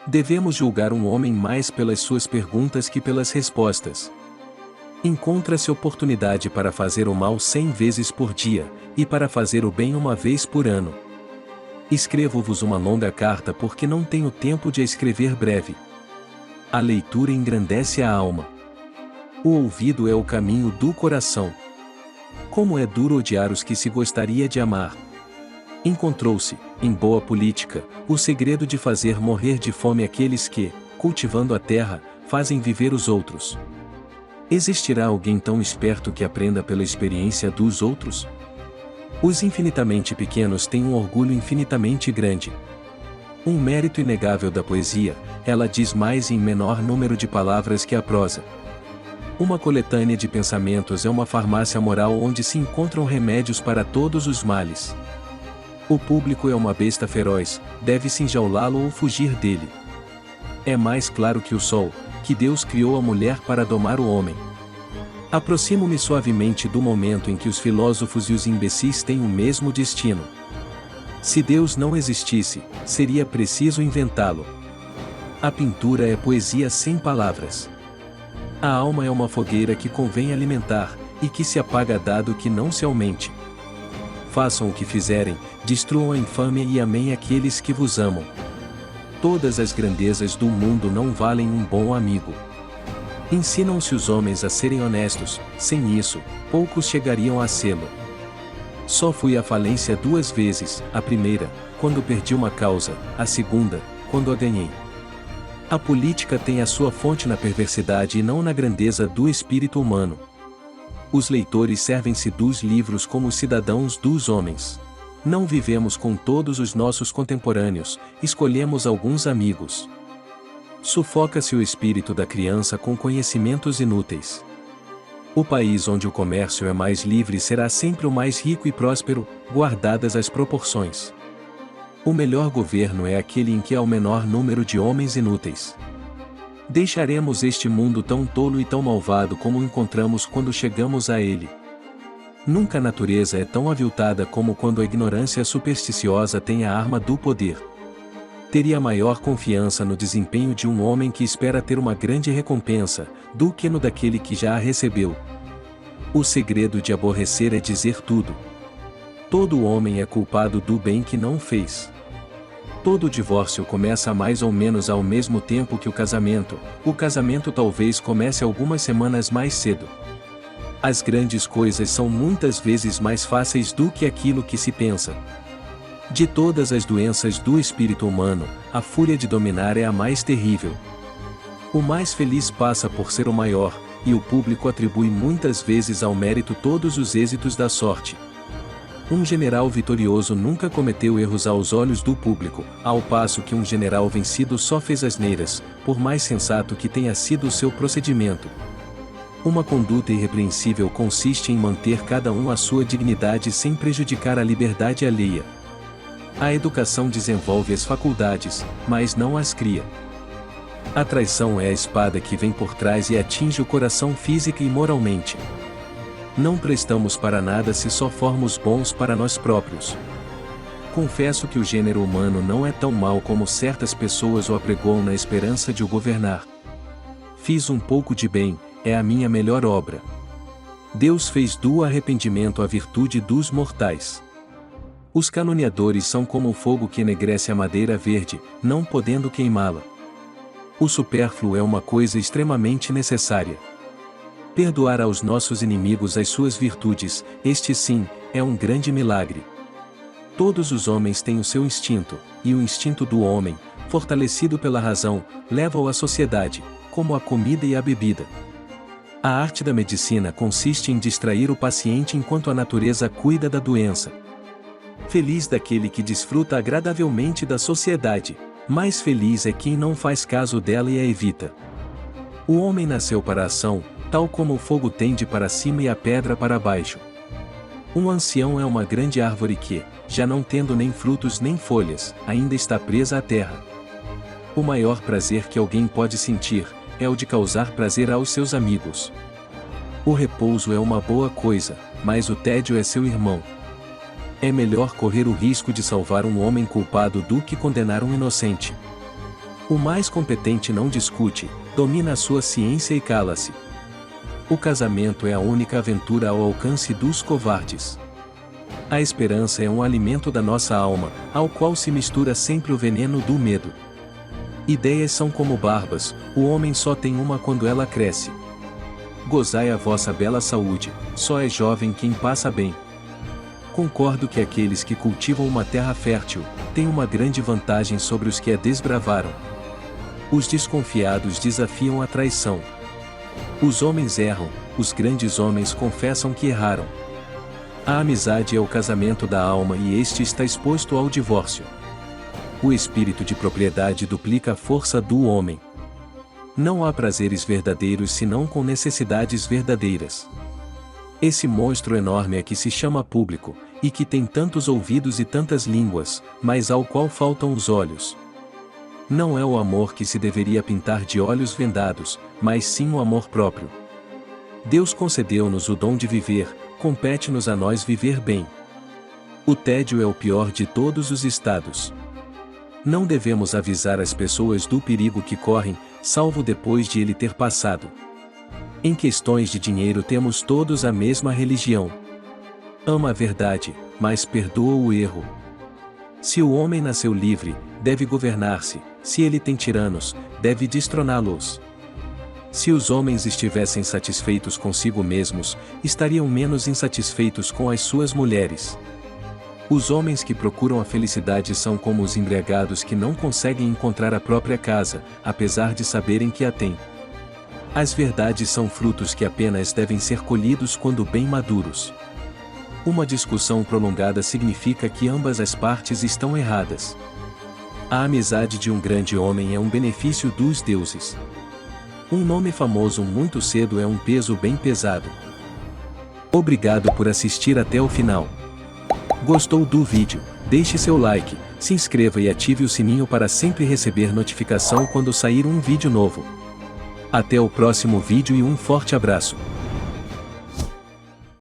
Devemos julgar um homem mais pelas suas perguntas que pelas respostas. Encontra-se oportunidade para fazer o mal 100 vezes por dia, e para fazer o bem uma vez por ano. Escrevo-vos uma longa carta porque não tenho tempo de a escrever breve. A leitura engrandece a alma. O ouvido é o caminho do coração. Como é duro odiar os que se gostaria de amar. Encontrou-se, em boa política, o segredo de fazer morrer de fome aqueles que, cultivando a terra, fazem viver os outros. Existirá alguém tão esperto que aprenda pela experiência dos outros? Os infinitamente pequenos têm um orgulho infinitamente grande. Um mérito inegável da poesia, ela diz mais em menor número de palavras que a prosa. Uma coletânea de pensamentos é uma farmácia moral onde se encontram remédios para todos os males. O público é uma besta feroz, deve-se enjaulá-lo ou fugir dele. É mais claro que o sol, que Deus criou a mulher para domar o homem. Aproximo-me suavemente do momento em que os filósofos e os imbecis têm o mesmo destino. Se Deus não existisse, seria preciso inventá-lo. A pintura é poesia sem palavras. A alma é uma fogueira que convém alimentar, e que se apaga dado que não se aumente. Façam o que fizerem, destruam a infâmia e amem aqueles que vos amam. Todas as grandezas do mundo não valem um bom amigo. Ensinam-se os homens a serem honestos, sem isso, poucos chegariam a sê-lo. Só fui à falência 2 vezes, a primeira, quando perdi uma causa, a segunda, quando a ganhei. A política tem a sua fonte na perversidade e não na grandeza do espírito humano. Os leitores servem-se dos livros como os cidadãos dos homens. Não vivemos com todos os nossos contemporâneos, escolhemos alguns amigos. Sufoca-se o espírito da criança com conhecimentos inúteis. O país onde o comércio é mais livre será sempre o mais rico e próspero, guardadas as proporções. O melhor governo é aquele em que há o menor número de homens inúteis. Deixaremos este mundo tão tolo e tão malvado como o encontramos quando chegamos a ele. Nunca a natureza é tão aviltada como quando a ignorância supersticiosa tem a arma do poder. Teria maior confiança no desempenho de um homem que espera ter uma grande recompensa, do que no daquele que já a recebeu. O segredo de aborrecer é dizer tudo. Todo homem é culpado do bem que não fez. Todo divórcio começa mais ou menos ao mesmo tempo que o casamento talvez comece algumas semanas mais cedo. As grandes coisas são muitas vezes mais fáceis do que aquilo que se pensa. De todas as doenças do espírito humano, a fúria de dominar é a mais terrível. O mais feliz passa por ser o maior, e o público atribui muitas vezes ao mérito todos os êxitos da sorte. Um general vitorioso nunca cometeu erros aos olhos do público, ao passo que um general vencido só fez asneiras, por mais sensato que tenha sido o seu procedimento. Uma conduta irrepreensível consiste em manter cada um a sua dignidade sem prejudicar a liberdade alheia. A educação desenvolve as faculdades, mas não as cria. A traição é a espada que vem por trás e atinge o coração física e moralmente. Não prestamos para nada se só formos bons para nós próprios. Confesso que o gênero humano não é tão mau como certas pessoas o apregoam na esperança de o governar. Fiz um pouco de bem, é a minha melhor obra. Deus fez do arrependimento a virtude dos mortais. Os caluniadores são como o fogo que enegrece a madeira verde, não podendo queimá-la. O supérfluo é uma coisa extremamente necessária. Perdoar aos nossos inimigos as suas virtudes, este sim, é um grande milagre. Todos os homens têm o seu instinto, e o instinto do homem, fortalecido pela razão, leva-o à sociedade, como a comida e a bebida. A arte da medicina consiste em distrair o paciente enquanto a natureza cuida da doença. Feliz daquele que desfruta agradavelmente da sociedade, mais feliz é quem não faz caso dela e a evita. O homem nasceu para a ação, tal como o fogo tende para cima e a pedra para baixo. Um ancião é uma grande árvore que, já não tendo nem frutos nem folhas, ainda está presa à terra. O maior prazer que alguém pode sentir, é o de causar prazer aos seus amigos. O repouso é uma boa coisa, mas o tédio é seu irmão. É melhor correr o risco de salvar um homem culpado do que condenar um inocente. O mais competente não discute, domina a sua ciência e cala-se. O casamento é a única aventura ao alcance dos covardes. A esperança é um alimento da nossa alma, ao qual se mistura sempre o veneno do medo. Ideias são como barbas, o homem só tem uma quando ela cresce. Gozai a vossa bela saúde, só é jovem quem passa bem. Concordo que aqueles que cultivam uma terra fértil, têm uma grande vantagem sobre os que a desbravaram. Os desconfiados desafiam a traição. Os homens erram, os grandes homens confessam que erraram. A amizade é o casamento da alma e este está exposto ao divórcio. O espírito de propriedade duplica a força do homem. Não há prazeres verdadeiros senão com necessidades verdadeiras. Esse monstro enorme é que se chama público, e que tem tantos ouvidos e tantas línguas, mas ao qual faltam os olhos. Não é o amor que se deveria pintar de olhos vendados, mas sim o amor próprio. Deus concedeu-nos o dom de viver, compete-nos a nós viver bem. O tédio é o pior de todos os estados. Não devemos avisar as pessoas do perigo que correm, salvo depois de ele ter passado. Em questões de dinheiro temos todos a mesma religião. Ama a verdade, mas perdoa o erro. Se o homem nasceu livre, deve governar-se, se ele tem tiranos, deve destroná-los. Se os homens estivessem satisfeitos consigo mesmos, estariam menos insatisfeitos com as suas mulheres. Os homens que procuram a felicidade são como os embriagados que não conseguem encontrar a própria casa, apesar de saberem que a têm. As verdades são frutos que apenas devem ser colhidos quando bem maduros. Uma discussão prolongada significa que ambas as partes estão erradas. A amizade de um grande homem é um benefício dos deuses. Um nome famoso muito cedo é um peso bem pesado. Obrigado por assistir até o final. Gostou do vídeo? Deixe seu like, se inscreva e ative o sininho para sempre receber notificação quando sair um vídeo novo. Até o próximo vídeo e um forte abraço.